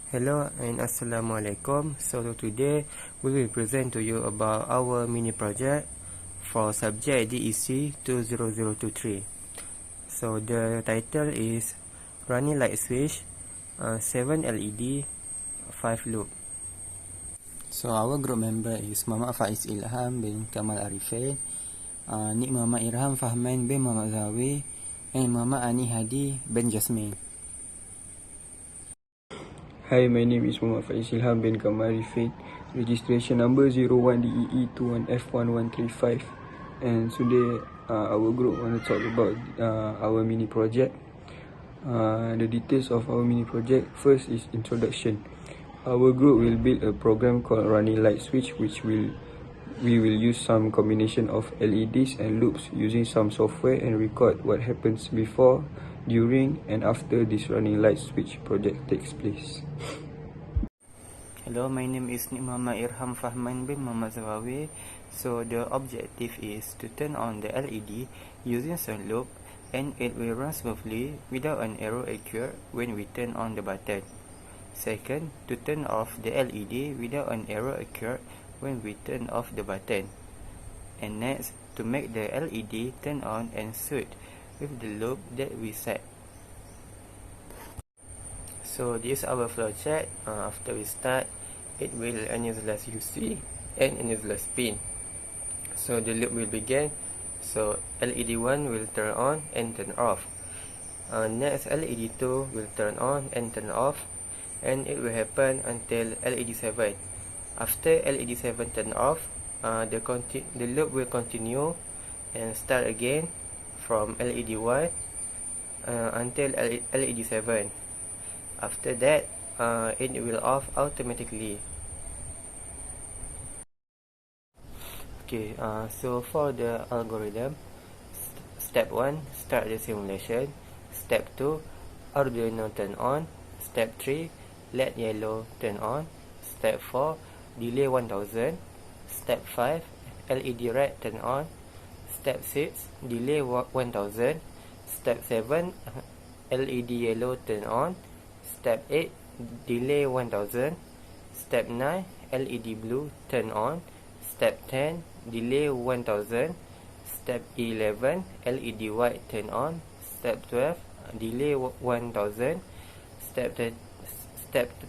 Hello and Assalamualaikum. So today we will present to you about our mini project for subject DEC20023. So the title is Running Light Switch, 7 LED, 5 loop. So our group member is Muhammad Faiz Ilham bin Kamal Arifin, Nik Muhammad Irham Fahman bin Muhammad Zawi, and Muhammad Ani Hadi bin Jasmine. Hi, my name is Muhammad Faiz Ilham bin Kamal Arifin, registration number 01DEE21F1135, and today our group want to talk about our mini project. The details of our mini project. First is introduction. Our group will build a program called Running Light Switch, which we will use some combination of LEDs and loops using some software and record what happens before, during and after this running light switch project takes place. Hello, my name is Muhammad Irham Fahman bin Muhammad Zawi. So the objective is to turn on the LED using some loop, and it will run smoothly without an error occur when we turn on the button. Second, to turn off the LED without an error occur when we turn off the button. And next, to make the LED turn on and suit with the loop that we set. So this is our flowchart. After we start, it will initialize UC and initialize pin. So the loop will begin. So LED 1 will turn on and turn off. Next, LED 2 will turn on and turn off, and it will happen until LED 7. After LED 7 turn off, the loop will continue and start again from LED 1 until LED 7. After that, it will off automatically. Okay, so for the algorithm, step 1, start the simulation. Step 2, Arduino turn on. Step 3, LED yellow turn on. Step 4, delay 1000. Step 5, LED red turn on. Step 6, delay 1000. Step 7, LED yellow turn on. Step 8, delay 1000. Step 9, LED blue turn on. Step 10, delay 1000. Step 11, LED white turn on. Step 12, delay 1000. Step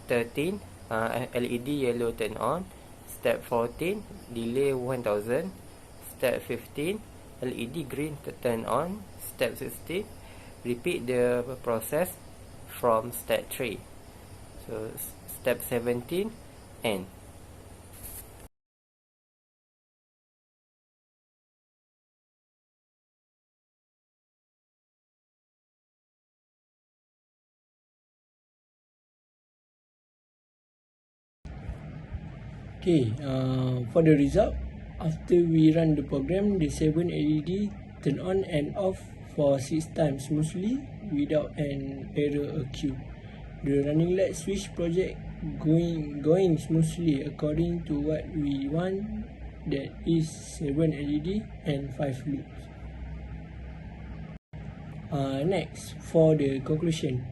13, LED yellow turn on. Step 14, delay 1000. Step 15, LED green turn on. Step 16, repeat the process from step 3. So step 17, end. Okay, for the result, after we run the program, the 7 LED turn on and off for 6 times smoothly without an error occur. The running light switch project going smoothly according to what we want, that is 7 LED and 5 loops. Next, for the conclusion.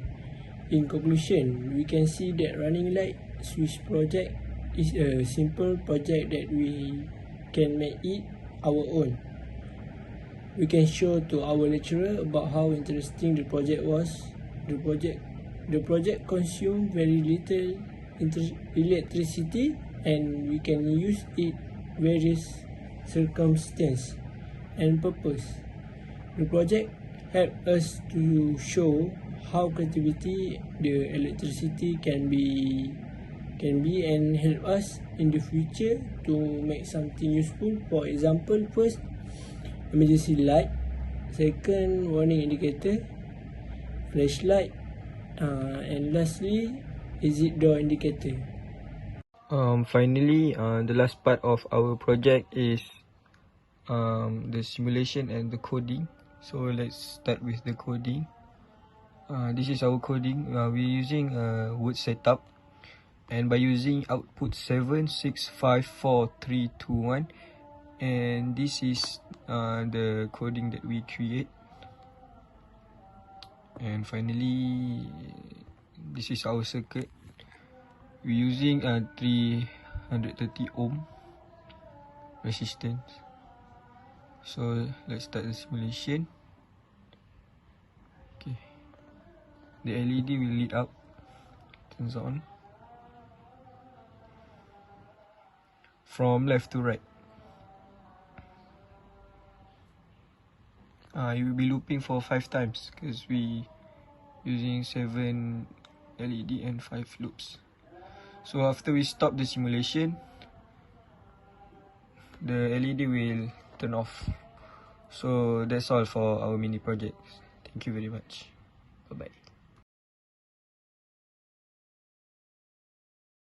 In conclusion, we can see that running light switch project is a simple project that we can make it our own. We can show to our lecturer about how interesting the project was. The project consumed very little electricity, and we can use it various circumstances and purpose. The project helped us to show how creativity the electricity can be and help us in the future to make something useful. For example, first, emergency light. Second, warning indicator, flashlight, and lastly, exit door indicator. Finally, the last part of our project is the simulation and the coding. So let's start with the coding. This is our coding. We're using a word setup, and by using output 765431, and this is the coding that we create. And finally, this is our circuit. we're using 330 ohm resistance. So let's start the simulation. Okay, the LED will lit up, turns on from left to right. It will be looping for 5 times because we using 7 LED and 5 loops. So after we stop the simulation, the LED will turn off. So that's all for our mini project. Thank you very much. Bye bye.